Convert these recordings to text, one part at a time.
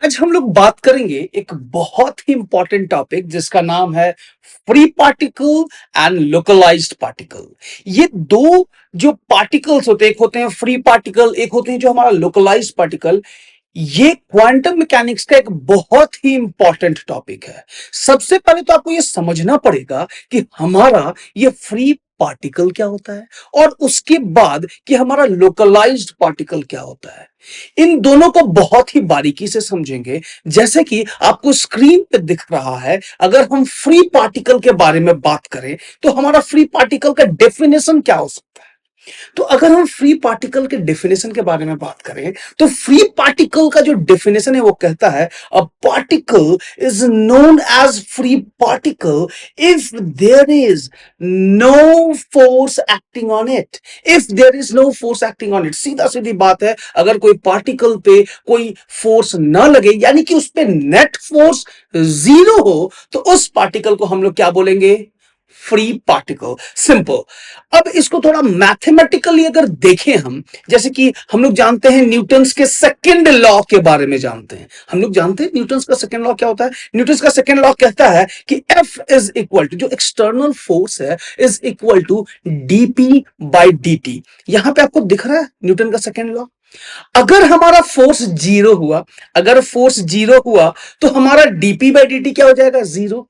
आज हम लोग बात करेंगे एक बहुत ही इंपॉर्टेंट टॉपिक जिसका नाम है free particle and localised particle. ये दो जो पार्टिकल्स होते हैं, एक होते हैं फ्री पार्टिकल, एक होते हैं जो हमारा लोकलाइज्ड पार्टिकल। ये क्वांटम मैकेनिक्स का एक बहुत ही इंपॉर्टेंट टॉपिक है। सबसे पहले तो आपको ये समझना पड़ेगा कि हमारा ये फ्री पार्टिकल क्या होता है और उसके बाद कि हमारा लोकलाइज्ड पार्टिकल क्या होता है। इन दोनों को बहुत ही बारीकी से समझेंगे। जैसे कि आपको स्क्रीन पे दिख रहा है, अगर हम फ्री पार्टिकल के बारे में बात करें तो हमारा फ्री पार्टिकल का डेफिनेशन क्या हो सकता है। तो अगर हम फ्री पार्टिकल के डेफिनेशन के बारे में बात करें तो फ्री पार्टिकल का जो डेफिनेशन है वो कहता है a particle is known as free particle if there is no force acting on it. If there is no force acting on it, सीधा सीधी बात है, अगर कोई पार्टिकल पे कोई फोर्स ना लगे यानी कि उस पे नेट फोर्स जीरो हो तो उस पार्टिकल को हम लोग क्या बोलेंगे? Free particle. सिंपल। अब इसको थोड़ा मैथमेटिकली अगर देखें हम, जैसे कि हम लोग जानते हैं न्यूटन्स के सेकंड लॉ के बारे में जानते हैं। हम लोग जानते हैं न्यूटन्स का सेकंड लॉ क्या होता है। न्यूटन्स का सेकंड लॉ कहता है कि F इज इक्वल टू, जो एक्सटर्नल फोर्स है, is equal to dp by dt। यहां पे आपको दिख रहा है न्यूटन का सेकंड लॉ। अगर हमारा फोर्स जीरो हुआ, अगर फोर्स जीरो हुआ तो हमारा डीपी बाई dt क्या हो जाएगा? जीरो।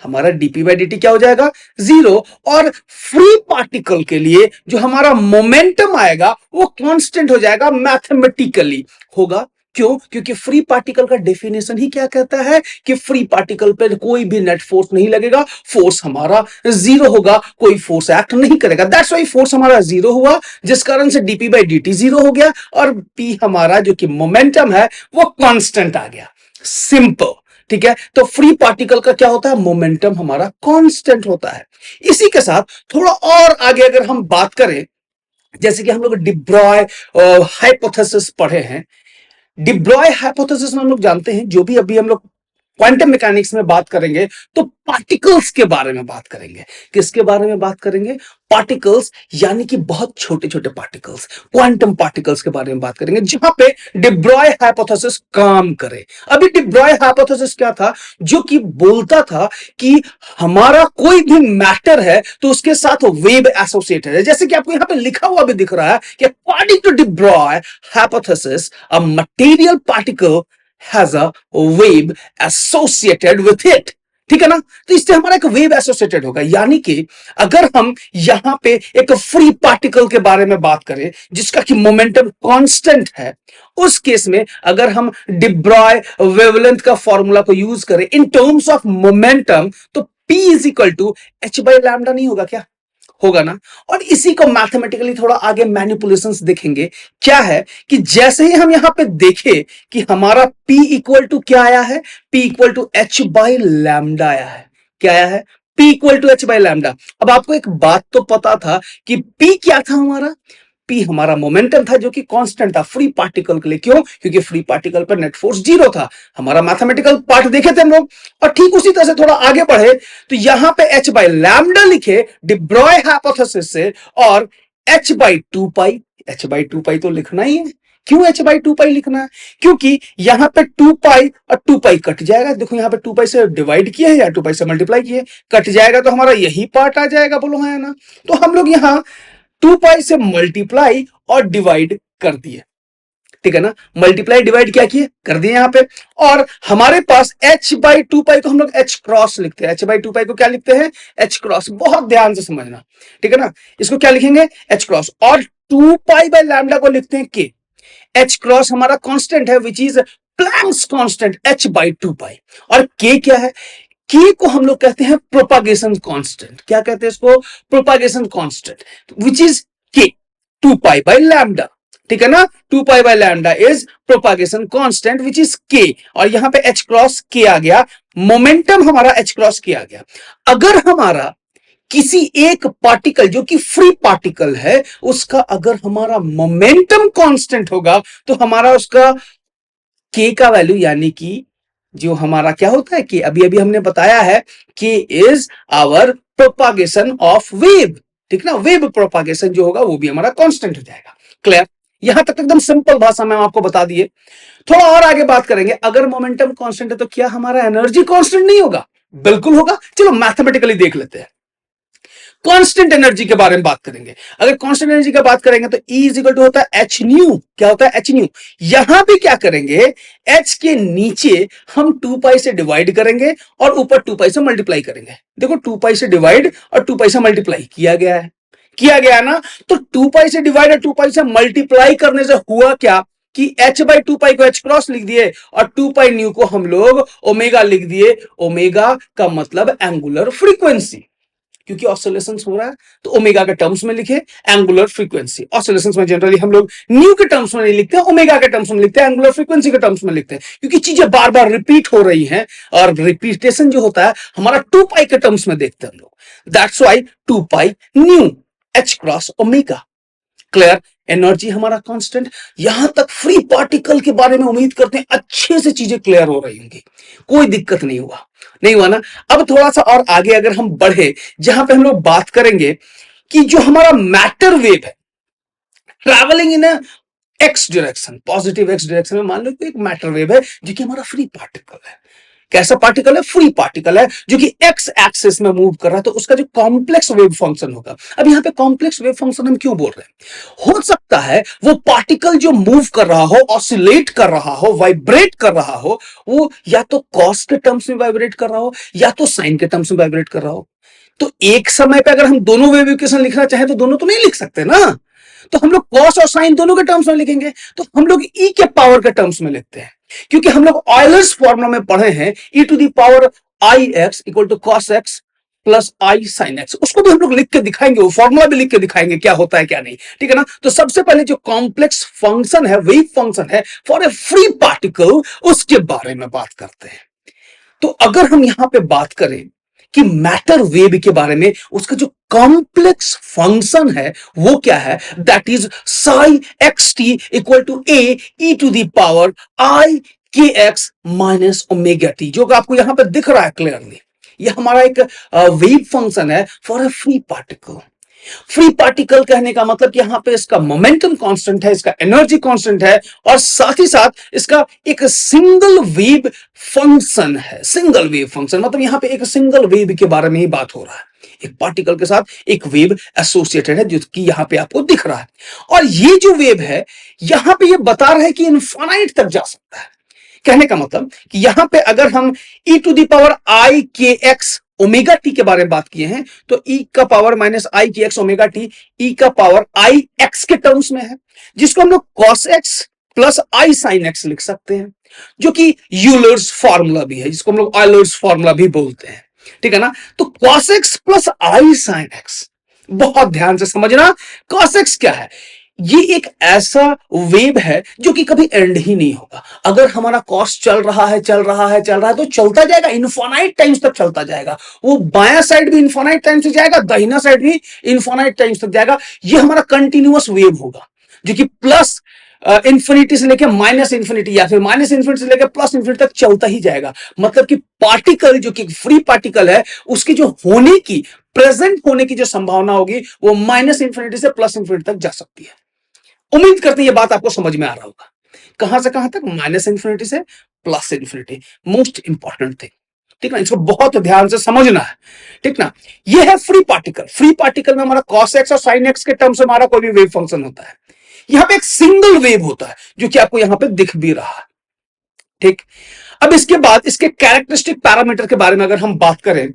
हमारा डीपी बाई dt क्या हो जाएगा? जीरो। और फ्री पार्टिकल के लिए जो हमारा मोमेंटम आएगा वो कांस्टेंट हो जाएगा, मैथमेटिकली होगा। क्यों? क्योंकि फ्री पार्टिकल का डेफिनेशन ही क्या कहता है कि फ्री पार्टिकल पे कोई भी नेट फोर्स नहीं लगेगा, फोर्स हमारा जीरो होगा, कोई फोर्स एक्ट नहीं करेगा। दैट्स व्हाई फोर्स हमारा जीरो हुआ, जिस कारण से डीपी बाई dt जीरो हो गया और पी हमारा जो कि मोमेंटम है वो कांस्टेंट आ गया। सिंपल। ठीक है, तो फ्री पार्टिकल का क्या होता है? मोमेंटम हमारा कांस्टेंट होता है। इसी के साथ थोड़ा और आगे अगर हम बात करें, जैसे कि हम लोग डिब्रॉय हाइपोथेसिस पढ़े हैं। डिब्रॉय हाइपोथेसिस में हम लोग जानते हैं, जो भी अभी हम लोग क्वांटम मैकेनिक्स में बात करेंगे तो पार्टिकल्स के बारे में बात करेंगे। किसके बारे में बात करेंगे? पार्टिकल्स, यानी कि बहुत छोटे छोटे पार्टिकल्स, क्वांटम पार्टिकल्स के बारे में बात करेंगे, जहां पे डिब्रॉय हाइपोथेसिस काम करे। अभी डिब्रॉय हाइपोथेसिस क्या था? जो कि बोलता था कि हमारा कोई भी मैटर है तो उसके साथ वेव एसोसिएटेड है। जैसे कि आपको यहां पे लिखा हुआ भी दिख रहा है कि according to de Broglie hypothesis a material particle has a wave associated with it। ठीक है ना? तो इससे हमारा एक वेव एसोसिएटेड होगा, यानी कि अगर हम यहां पे एक फ्री पार्टिकल के बारे में बात करें जिसका कि मोमेंटम कांस्टेंट है, उस केस में अगर हम डिब्रॉय वेवलेंथ का फॉर्मूला को यूज करें इन टर्म्स ऑफ मोमेंटम तो P is equal to h by lambda नहीं होगा क्या? होगा ना। और इसी को मैथमेटिकली थोड़ा आगे मैनिपुलेशंस देखेंगे। क्या है कि जैसे ही हम यहां पे देखें कि हमारा P इक्वल टू क्या आया है? P equal to h by lambda आया है। क्या आया है? P equal to h by lambda. अब आपको एक बात तो पता था कि P क्या था हमारा? P हमारा मोमेंटम था जो कि कांस्टेंट था फ्री पार्टिकल के लिए। क्यों? क्योंकि फ्री पार्टिकल पर नेट फोर्स जीरो था। हमारा मैथमेटिकल पार्ट देखे थे हम लोग। और ठीक उसी तरह से थोड़ा आगे बढ़े तो यहां पे h बाई लैम्डा लिखे डिब्रॉय हाइपोथेसिस से, और h by two pi, h by two pi तो लिखना ही है। क्यों h बाई टू पाई लिखना है? क्योंकि यहां पे टू पाई और टू पाई कट जाएगा। देखो यहां पे टू पाई से डिवाइड किया है या टू पाई से मल्टीप्लाई किए, कट जाएगा तो हमारा यही पार्ट आ जाएगा। बोलो हाँ या ना? तो हम लोग यहां टू पाई से मल्टीप्लाई और डिवाइड कर दिए। ठीक है ना? मल्टीप्लाई डिवाइड क्या किए? कर दिए यहां पे। और हमारे पास h बाई टू पाई को हम लोग h क्रॉस लिखते हैं। h बाई टू पाई को क्या लिखते हैं? h cross. बहुत ध्यान से समझना। ठीक है ना? इसको क्या लिखेंगे? h cross. और टू पाई बाई लैम्डा को लिखते हैं k। h क्रॉस हमारा कांस्टेंट है which is Planck's constant h by two pi. और k क्या है? k को हम लोग कहते हैं प्रोपागेशन कांस्टेंट। क्या कहते हैं इसको? Propagation constant which is k, two pi by lambda. ठीक है ना? Two pi by lambda is propagation constant which is k। और यहां पे h क्रॉस k आ गया, मोमेंटम हमारा h क्रॉस k आ गया। अगर हमारा किसी एक पार्टिकल जो कि फ्री पार्टिकल है उसका अगर हमारा मोमेंटम कांस्टेंट होगा तो हमारा उसका k का वैल्यू, यानी कि जो हमारा क्या होता है कि अभी अभी हमने बताया है k is our propagation of wave. ठीक ना? वेव प्रोपागेशन जो होगा वो भी हमारा कांस्टेंट हो जाएगा। क्लियर? यहां तक एकदम सिंपल भाषा में हम आपको बता दिए। थोड़ा और आगे बात करेंगे, अगर मोमेंटम कांस्टेंट है तो क्या हमारा एनर्जी कांस्टेंट नहीं होगा? बिल्कुल होगा। चलो मैथमेटिकली देख लेते हैं। कांस्टेंट एनर्जी के बारे में बात करेंगे। अगर कांस्टेंट एनर्जी की बात करेंगे तो E इज इक्वल टू होता है एच न्यू। क्या होता है? H new. यहां भी क्या करेंगे, एच के नीचे हम 2 पाई से डिवाइड करेंगे और ऊपर 2 पाई से मल्टीप्लाई करेंगे। देखो 2 पाई से डिवाइड और 2 पाई से मल्टीप्लाई किया गया है, किया गया ना। तो 2 पाई से डिवाइड और 2 पाई से मल्टीप्लाई करने से हुआ क्या कि h बाई 2 पाई को h क्रॉस लिख दिए और 2 पाई न्यू को हम लोग ओमेगा लिख दिए। ओमेगा का मतलब एंगुलर फ्रीक्वेंसी, क्योंकि ऑसिलेशंस हो रहा है तो ओमेगा के टर्म्स में लिखे एंगुलर फ्रीक्वेंसी। ऑसिलेशंस में जनरली हम लोग न्यू के टर्म्स में नहीं लिखते, ओमेगा के टर्म्स में लिखते हैं, एंगुलर फ्रीक्वेंसी के टर्म्स में लिखते हैं, क्योंकि चीजें बार बार रिपीट हो रही हैं और रिपीटेशन जो होता है हमारा 2 पाई के टर्म्स में देखते हैं हम लोग। That's why 2 pi nu h cross omega. Clear? Energy हमारा कांस्टेंट। यहां तक फ्री पार्टिकल के बारे में उम्मीद करते हैं अच्छे से चीजें क्लियर हो रही होंगी, कोई दिक्कत नहीं हुआ, नहीं हुआ ना। अब थोड़ा सा और आगे अगर हम बढ़े, जहां पे हम लोग बात करेंगे कि जो हमारा मैटर वेव है travelling in x direction, positive x direction में, मान लो कि एक मैटर वेव है जो कि हमारा फ्री पार्टिकल है। कैसा पार्टिकल है? फ्री पार्टिकल है जो कि एक्स एक्सिस में मूव कर रहा है, तो उसका जो कॉम्प्लेक्स वेव फंक्शन होगा। अब यहां पे कॉम्प्लेक्स वेव फंक्शन हम क्यों बोल रहे हैं? हो सकता है वो पार्टिकल जो मूव कर रहा हो, ऑसिलेट कर रहा हो, वाइब्रेट कर रहा हो, वो या तो कॉस के टर्म्स में वाइब्रेट कर रहा हो या तो साइन के टर्म्स में वाइब्रेट कर रहा हो। तो एक समय पे अगर हम दोनों वेव इक्वेशन लिखना चाहें तो दोनों तो नहीं लिख सकते ना, तो हम लोग कॉस और साइन दोनों के टर्म्स में लिखेंगे। तो हम लोग ई के पावर के टर्म्स में लिखते हैं, क्योंकि हम लोग ऑयलर्स फॉर्मूला में पढ़े हैं E to the power I X equal to cos X plus I sine X. उसको भी हम लोग लिख के दिखाएंगे, वो फॉर्मूला भी लिख के दिखाएंगे क्या होता है क्या नहीं, ठीक है ना। तो सबसे पहले जो कॉम्प्लेक्स फंक्शन है, वेव फंक्शन है फॉर ए फ्री पार्टिकल, उसके बारे में बात करते हैं। तो अगर हम यहां पे बात करें कि मैटर वेव के बारे में, उसका जो कॉम्प्लेक्स फंक्शन है वो क्या है, that is psi X T equal to A E to the power I K X minus omega T, जो कि आपको यहां पे दिख रहा है क्लियरली। ये हमारा एक वेव फंक्शन है for a free particle. Free particle कहने का मतलब कि यहां पे इसका मोमेंटम कांस्टेंट है, इसका एनर्जी कांस्टेंट है, और साथ ही साथ इसका एक सिंगल वेव फंक्शन है। सिंगल वेव फंक्शन मतलब यहां पे एक सिंगल वेव के बारे में ही बात हो रहा है, एक पार्टिकल के साथ एक वेव एसोसिएटेड है जो कि यहां पे आपको दिख रहा है। और ये जो वेव है यहां पे ये बता रहा है कि इनफाइनाइट तक जा सकता है। कहने का मतलब कि यहां पे अगर हम e to the power I K x omega T के बारे में बात किए हैं, तो e का पावर माइनस आई K x omega T e का पावर आई एक्स के टर्म्स में है, जिसको हम लोग cos X plus I sine x लिख सकते हैं, जो कि यूलर्स फॉर्मूला भी है, जिसको हम लोग ऑयलर्स फॉर्मूला भी बोलते हैं, ठीक है ना। तो cos X plus I sine x, बहुत ध्यान से समझना, कॉस एक्स क्या है? ये एक ऐसा वेव है जो कि कभी एंड ही नहीं होगा। अगर हमारा कॉस्ट चल रहा है चल रहा है चल रहा है तो चलता जाएगा, इनफाइनाइट टाइम्स तक चलता जाएगा। वो बायां साइड भी इनफाइनाइट टाइम्स तक जाएगा, दाहिना साइड भी इनफाइनाइट टाइम्स तक जाएगा। ये हमारा कंटिन्यूअस वेव होगा जो कि प्लस इंफिनिटी से लेकर माइनस इंफिनिटी या फिर माइनस इंफिनिटी से लेकर प्लस इंफिनिटी तक चलता ही जाएगा। मतलब कि पार्टिकल जो कि फ्री पार्टिकल है, उसकी जो होने की, प्रेजेंट होने की जो संभावना होगी वो माइनस इंफिनिटी से प्लस इंफिनिटी तक जा सकती है। उम्मीद करते हैं ये बात आपको समझ में आ रहा होगा। कहां से कहां तक? माइनस इंफिनिटी से plus infinity. Most important thing, ठीक ना, इसको बहुत ध्यान से समझना है, ठीक ना। ये है फ्री पार्टिकल। फ्री पार्टिकल में हमारा कॉस एक्स और साइन एक्स के टर्म्स में हमारा कोई भी वेव फंक्शन होता है। यहां पे एक सिंगल वेव होता है जो कि आपको यहां पे दिख भी रहा है, ठीक। अब इसके बाद इसके कैरेक्टरिस्टिक पैरामीटर के बारे में अगर हम बात करें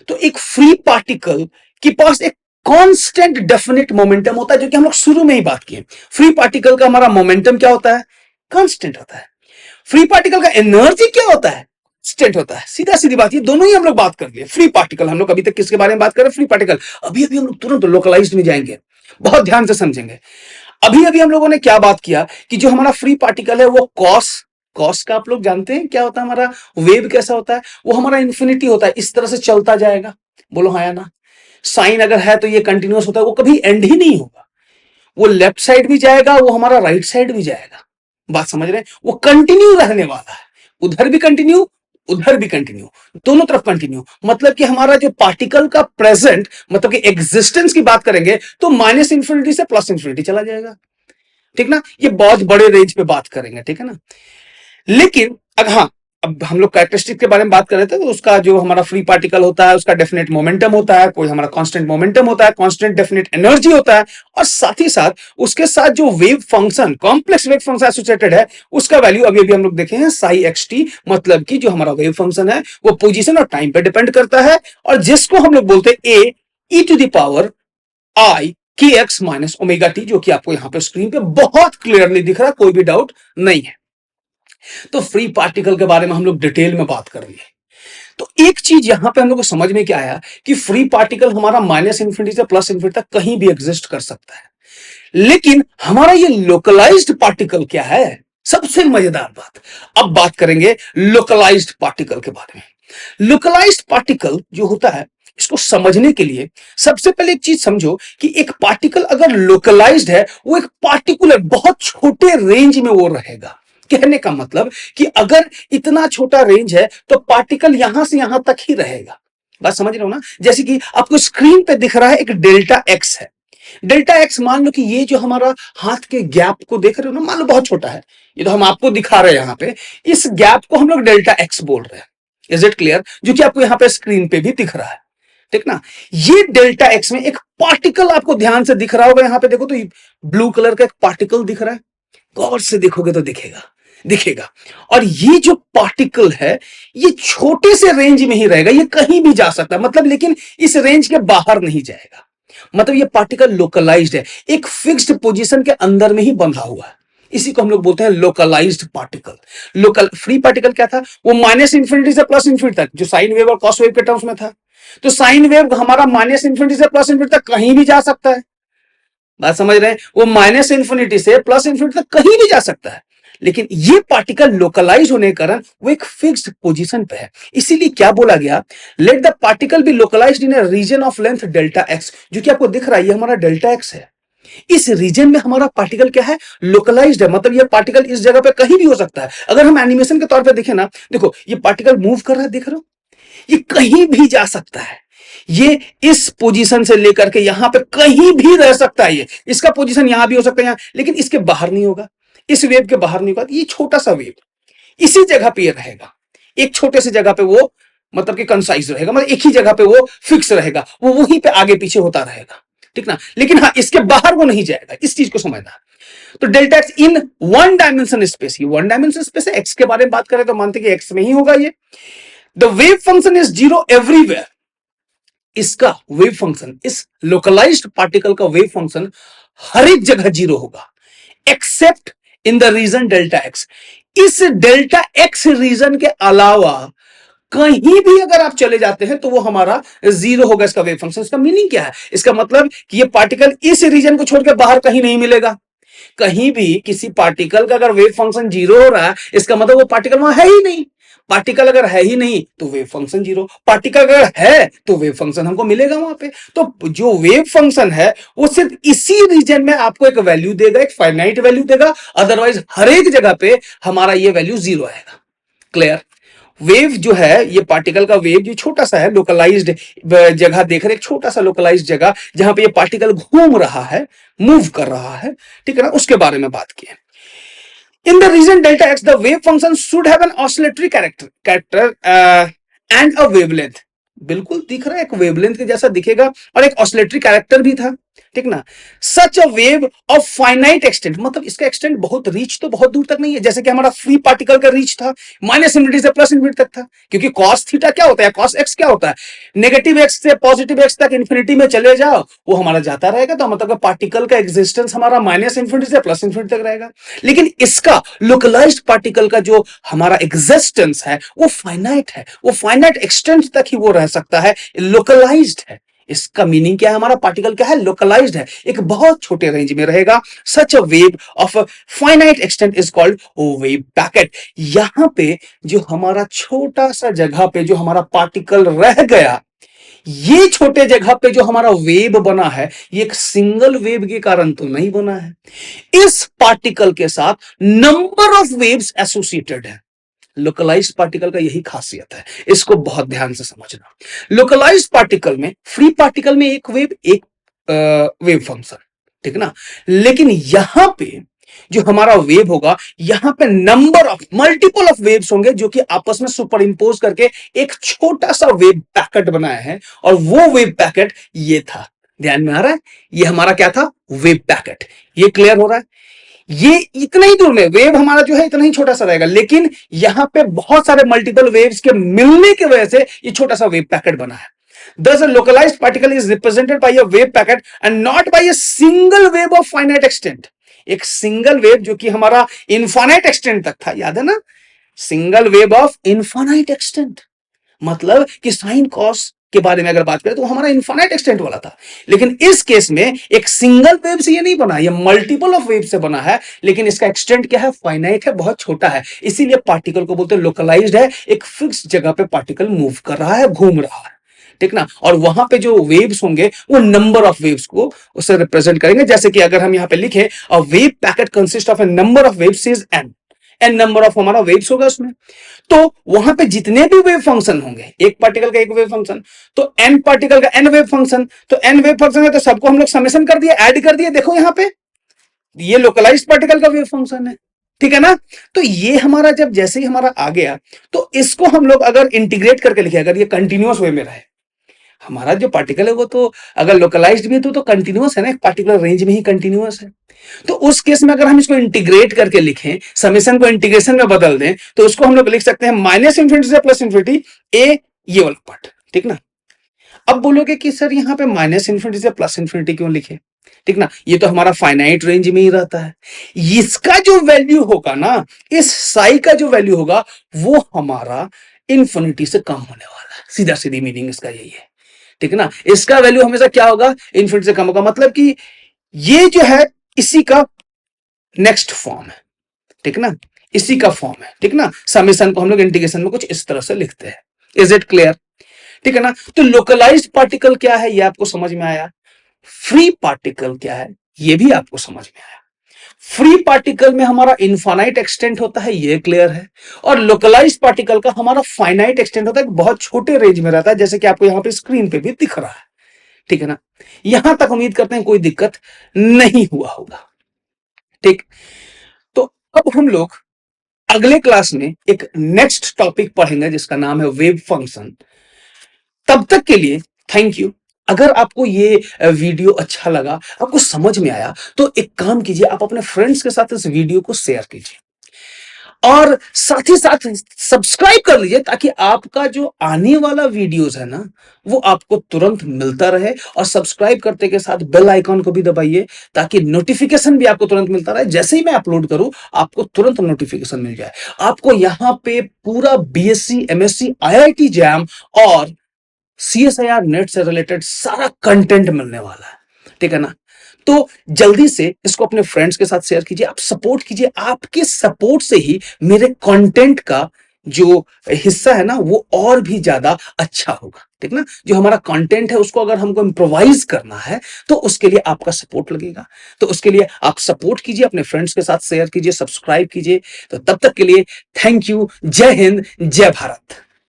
तो एक फ्री पार्टिकल के पास एक कांस्टेंट डेफिनेट मोमेंटम होता है, जो कि हम लोग शुरू में ही बात किए। फ्री पार्टिकल का हमारा मोमेंटम क्या होता है? कांस्टेंट होता है। फ्री पार्टिकल का एनर्जी क्या होता है? कांस्टेंट होता है। सीधा सीधी बात, ये दोनों ही हम लोग बात कर लिए। फ्री पार्टिकल हम लोग अभी तक किसके बारे में बात कर रहे हैं? Free particle. अभी अभी हम लोग तुरंत लोकलाइज्ड में जाएंगे, बहुत ध्यान से समझेंगे। अभी अभी हम लोगों ने क्या बात किया कि जो हमारा फ्री पार्टिकल है वो कॉस, कॉस का आप लोग जानते हैं क्या होता है, हमारा वेव कैसा होता है, वो हमारा इंफिनिटी होता है, इस तरह से चलता जाएगा। बोलो हाँ या ना। साइन अगर है तो ये कंटिन्यूअस होता है, वो कभी एंड ही नहीं होगा। वो लेफ्ट साइड भी जाएगा, वो हमारा राइट साइड भी जाएगा। बात समझ रहे हैं? वो कंटिन्यू रहने वाला है, उधर भी कंटिन्यू उधर भी कंटिन्यू, दोनों तरफ कंटिन्यू। मतलब कि हमारा जो पार्टिकल का प्रेजेंट, मतलब कि एग्जिस्टेंस की बात करेंगे तो माइनस इंफिनिटी से प्लस इंफिनिटी चला जाएगा। ठीक ना, ये बहुत बड़े रेंज पे बात करेंगे, ठीक है ना। लेकिन अब हाँ, अब हम लोग कैरेक्टरिस्टिक के बारे में बात कर रहे थे, तो उसका जो हमारा फ्री पार्टिकल होता है उसका डेफिनेट मोमेंटम होता है, कोई हमारा कांस्टेंट मोमेंटम होता है, कांस्टेंट डेफिनेट एनर्जी होता है, और साथ ही साथ उसके साथ जो wave function, complex wave function associated है, उसका वैल्यू अभी अभी हम लोग देखे हैं साई एक्स टी, मतलब कि जो हमारा वेव फंक्शन है वो पोजिशन और टाइम पे डिपेंड करता है, और जिसको हम लोग बोलते हैं ए E to the power I K X minus omega T, जो कि आपको यहां पे स्क्रीन पे बहुत क्लियरली दिख रहा है, कोई भी डाउट नहीं है। तो फ्री पार्टिकल के बारे में हम लोग डिटेल में बात करेंगे। तो एक चीज यहां पे हम लोग को समझ में क्या आया कि फ्री पार्टिकल हमारा माइनस इंफिनिटी से प्लस इंफिनिटी तक कहीं भी एग्जिस्ट कर सकता है, लेकिन हमारा ये लोकलाइज्ड पार्टिकल क्या है, सबसे मजेदार बात। अब बात करेंगे लोकलाइज्ड पार्टिकल के बारे में। लोकलाइज्ड पार्टिकल जो होता है, इसको समझने के लिए सबसे पहले एक चीज समझो कि एक पार्टिकल अगर लोकलाइज्ड है, वो एक पार्टिकुलर बहुत छोटे रेंज में वो रहेगा। कहने का मतलब कि अगर इतना छोटा रेंज है तो पार्टिकल यहां से यहां तक ही रहेगा। बात समझ रहे हो ना। जैसे कि आपको स्क्रीन पे दिख रहा है एक डेल्टा एक्स है। डेल्टा एक्स मान लो कि ये जो हमारा हाथ के गैप को देख रहे हो ना, मान लो बहुत छोटा है, ये तो हम आपको दिखा रहे हैं यहां पे, इस गैप को हम लोग डेल्टा एक्स बोल रहे हैं। Is it clear? जो कि आपको यहां पे स्क्रीन पे भी दिख रहा है, ठीक ना। ये डेल्टा एक्स में एक पार्टिकल आपको ध्यान से दिख रहा होगा, यहां पे देखो तो ब्लू कलर का एक पार्टिकल दिख रहा है, गौर से देखोगे तो दिखेगा दिखेगा। और ये जो पार्टिकल है ये छोटे से रेंज में ही रहेगा, ये कहीं भी जा सकता है, मतलब लेकिन इस रेंज के बाहर नहीं जाएगा। मतलब ये पार्टिकल लोकलाइज्ड है, एक फिक्स्ड पोजीशन के अंदर में ही बंधा हुआ है। इसी को हम लोग बोलते हैं localised particle. Local free particle क्या था, वो माइनस इंफिनिटी से प्लस इंफिनिटी तक, जो साइन वेव और कॉस वेव के टर्म्स में था। तो साइन वेव हमारा माइनस इंफिनिटी से प्लस इंफिनिटी तक कहीं भी जा सकता है। बात समझ रहे हैं? वो माइनस इंफिनिटी से प्लस इंफिनिटी तक कहीं भी जा सकता है, लेकिन ये पार्टिकल लोकलाइज होने के कारण वो एक फिक्स्ड पोजीशन पे है। इसीलिए क्या बोला गया, let the particle be localised in a region of length delta x. जो कि आपको दिख रहा है ये हमारा डेल्टा एक्स है। इस रीजन में हमारा पार्टिकल क्या है, लोकलाइज्ड है। मतलब ये पार्टिकल इस जगह पे कहीं भी हो सकता है। अगर हम एनिमेशन के तौर पे देखें ना, देखो ये पार्टिकल मूव कर रहा है, देख रहे हो, ये कहीं भी जा सकता है। ये इस पोजीशन से लेकर के यहां पे कहीं भी रह सकता है। ये इसका पोजीशन यहां भी हो सकता है, यहां, लेकिन इसके बाहर नहीं होगा, इस वेव के बाहर नहीं होगा। ये छोटा सा वेव इसी जगह पे रहेगा, एक छोटे से जगह पे वो मतलब कि कंसाइज रहेगा, मतलब एक ही जगह पे वो फिक्स रहेगा, वो वहीं पे आगे पीछे होता रहेगा, ठीक ना। लेकिन हाँ, इसके बाहर वो नहीं जाएगा, इस चीज को समझना। तो delta x in one dimension space, ये वन डायमेंशन स्पेस है। एक्स के बारे में बात करें तो मानते कि एक्स में ही होगा ये। The wave function is zero everywhere. इसका वेव फंक्शन, इस लोकलाइज्ड पार्टिकल का वेव फंक्शन हर एक जगह जीरो होगा, except in the region delta x. इस डेल्टा एक्स रीजन के अलावा कहीं भी अगर आप चले जाते हैं तो वो हमारा जीरो होगा इसका वेव फंक्शन। इसका मीनिंग क्या है? इसका मतलब कि ये पार्टिकल इस रीजन को छोड़कर बाहर कहीं नहीं मिलेगा। कहीं भी किसी पार्टिकल का अगर वेव फंक्शन जीरो हो रहा है, इसका मतलब वो पार्टिकल वहां है ही नहीं। पार्टिकल अगर है ही नहीं तो वेव फंक्शन जीरो, पार्टिकल अगर है तो वेव फंक्शन हमको मिलेगा वहां पे। तो जो वेव फंक्शन है वो सिर्फ इसी रीजन में आपको एक वैल्यू देगा, एक फाइनाइट वैल्यू देगा, अदरवाइज हर एक जगह पे हमारा ये वैल्यू जीरो आएगा। क्लियर? वेव जो है, ये पार्टिकल का वेव जो छोटा सा है, लोकलाइज्ड जगह देख रहे, एक छोटा सा लोकलाइज्ड जगह जहां पे ये पार्टिकल घूम रहा है, मूव कर रहा है, ठीक है ना, उसके बारे में बात की है। In the region delta x, the wave function should have an oscillatory character and a wavelength. बिल्कुल दिख रहा है, एक वेवलेंथ के जैसा दिखेगा और एक ऑसिलेटरी कैरेक्टर भी था, ठीक ना। Such a wave of finite extent, मतलब इसका एक्सटेंट बहुत, रीच तो बहुत दूर तक नहीं है, जैसे कि हमारा फ्री पार्टिकल का रीच था माइनस इंफिनिटी से प्लस इंफिनिटी तक था। क्योंकि कॉस थीटा क्या होता है, कॉस एक्स क्या होता है, नेगेटिव एक्स से पॉजिटिव एक्स तक इंफिनिटी में चले जाओ वो हमारा जाता रहेगा। तो मतलब पार्टिकल का एग्जिस्टेंस हमारा माइनस इंफिनिटी से प्लस इंफिनिटी तक रहेगा। लेकिन इसका लोकलाइज्ड पार्टिकल का जो हमारा एग्जिस्टेंस है वो फाइनाइट है, वो फाइनाइट एक्सटेंट तक ही वो रह सकता है, लोकलाइज्ड है। इसका मीनिंग क्या है, हमारा पार्टिकल क्या है, लोकलाइज्ड है, एक बहुत छोटे रेंज में रहेगा। Such a wave of finite extent is called wave packet. यहां पे जो हमारा छोटा सा जगह पे जो हमारा पार्टिकल रह गया, ये छोटे जगह पे जो हमारा वेव बना है, ये एक सिंगल वेव के कारण तो नहीं बना है। इस पार्टिकल के साथ नंबर ऑफ वेव्स एसोसिएटेड है। लोकलाइज्ड पार्टिकल का यही खासियत है, इसको बहुत ध्यान से समझना। लोकलाइज्ड पार्टिकल में, फ्री पार्टिकल में एक वेव, एक वेव फंक्शन, ठीक ना। लेकिन यहां पे जो हमारा वेव होगा, यहां पे number of multiple of waves होंगे जो कि आपस में सुपर इंपोज करके एक छोटा सा वेव पैकेट बनाया है, और वो वेव पैकेट ये था। ध्यान में आ रहा है? ये हमारा क्या था? Wave packet. ये क्लियर हो रहा है? ये इतना ही दूर में वेव हमारा जो है इतना ही छोटा सा रहेगा, लेकिन यहां पे बहुत सारे मल्टीपल वेव्स के मिलने की वजह से ये छोटा सा वेव पैकेट बना है। Thus, a localized particle is represented by a wave packet and not by a single wave of finite extent. एक सिंगल वेव जो कि हमारा इनफाइनाइट एक्सटेंट तक था, याद है ना? Single wave of infinite extent, मतलब कि साइन कॉस के बारे में अगर बात करें तो हमारा इनफाइनाइट एक्सटेंट वाला था। लेकिन इस केस में एक सिंगल वेव से ये नहीं बना, ये मल्टीपल ऑफ वेव से बना है, लेकिन इसका एक्सटेंट क्या है? फाइनाइट है, बहुत छोटा है। इसीलिए पार्टिकल को बोलते हैं लोकलाइज्ड है। एक फिक्स जगह पे पार्टिकल मूव कर रहा है, घूम रहा है, ठीक ना? और वहां पे जो वेव्स होंगे वो नंबर ऑफ वेव्स को उससे रिप्रेजेंट करेंगे। जैसे कि अगर हम यहां पे लिखें a wave packet consist of a number of waves is N, N number of हमारा वेव्स होगा उसमें। तो वहां पे जितने भी वेव फंक्शन होंगे, एक पार्टिकल का एक वेव फंक्शन, तो एन पार्टिकल का एन वेव फंक्शन, तो एन वेव फंक्शन है तो सबको हम लोग समेशन कर दिए, ऐड कर दिए। देखो यहां पे ये लोकलाइज्ड पार्टिकल का वेव फंक्शन है, ठीक है ना? तो ये हमारा जब जैसे ही हमारा आ गया, तो इसको हम लोग अगर इंटीग्रेट करके लिखे, अगर ये कंटिन्यूअस वे में रहे, हमारा जो पार्टिकल है वो तो अगर लोकलाइज्ड भी है तो कंटिन्यूअस है ना, एक पार्टिकुलर रेंज में ही कंटिन्यूअस है। तो उस केस में अगर हम इसको इंटीग्रेट करके लिखें, समेशन को इंटीग्रेशन में बदल दें, तो उसको हम लोग लिख सकते हैं माइनस इंफिनिटी से प्लस इंफिनिटी ए, ये वाला पार्ट, ठीक ना? अब बोलोगे कि सर यहां पे माइनस इंफिनिटी से प्लस इंफिनिटी क्यों लिखे, ठीक ना? ये तो हमारा फाइनाइट रेंज में ही रहता है। इसका जो वैल्यू होगा ना, इस साई का जो वैल्यू होगा वो हमारा इंफिनिटी से कम होने वाला है। सीधा सीधी मीनिंग इसका यही है, ठीक है ना? इसका वैल्यू हमेशा क्या होगा? इंफिनिटी से कम होगा। मतलब कि ये जो है इसी का नेक्स्ट फॉर्म है, ठीक ना? इसी का फॉर्म है, ठीक ना? समेशन को हम लोग इंटीग्रेशन में कुछ इस तरह से लिखते हैं। Is it clear? ठीक है ना? तो लोकलाइज्ड पार्टिकल क्या है ये आपको समझ में आया। फ्री पार्टिकल क्या है ये भी आपको समझ में आया। फ्री पार्टिकल में हमारा इनफाइनाइट एक्सटेंट होता है, ये क्लियर है। और लोकलाइज्ड पार्टिकल का हमारा फाइनाइट एक्सटेंट होता है, बहुत छोटे रेंज में रहता है, जैसे कि आपको यहां पे स्क्रीन पे भी दिख रहा है, ठीक है ना? यहां तक उम्मीद करते हैं कोई दिक्कत नहीं हुआ होगा, ठीक? तो अब हम लोग अगले क्लास में एक नेक्स्ट टॉपिक पढ़ेंगे जिसका नाम है वेव फंक्शन। तब तक के लिए थैंक यू। अगर आपको ये वीडियो अच्छा लगा, आपको समझ में आया, तो एक काम कीजिए, आप अपने फ्रेंड्स के साथ इस वीडियो को शेयर कीजिए और साथ ही साथ सब्सक्राइब कर लीजिए, ताकि आपका जो आने वाला वीडियोस है ना वो आपको तुरंत मिलता रहे। और सब्सक्राइब करते के साथ बेल आइकॉन को भी दबाइए, ताकि नोटिफिकेशन भी आपको तुरंत मिलता रहे। जैसे ही मैं अपलोड करूं आपको तुरंत नोटिफिकेशन मिल जाए। आपको यहां पे पूरा बीएससी, एमएससी, आईआईटी जैम और सीएसआईआर नेट से रिलेटेड सारा कंटेंट मिलने वाला है, ठीक है ना? तो जल्दी से इसको अपने फ्रेंड्स के साथ शेयर कीजिए, आप सपोर्ट कीजिए। आपके सपोर्ट से ही मेरे कंटेंट का जो हिस्सा है ना वो और भी ज्यादा अच्छा होगा, ठीक ना? जो हमारा कंटेंट है उसको अगर हमको इम्प्रोवाइज करना है तो उसके लिए आपका सपोर्ट लगेगा। तो उसके लिए आप सपोर्ट कीजिए, अपने फ्रेंड्स के साथ शेयर कीजिए, सब्सक्राइब कीजिए। तो तब तक के लिए थैंक यू। जय हिंद, जय भारत।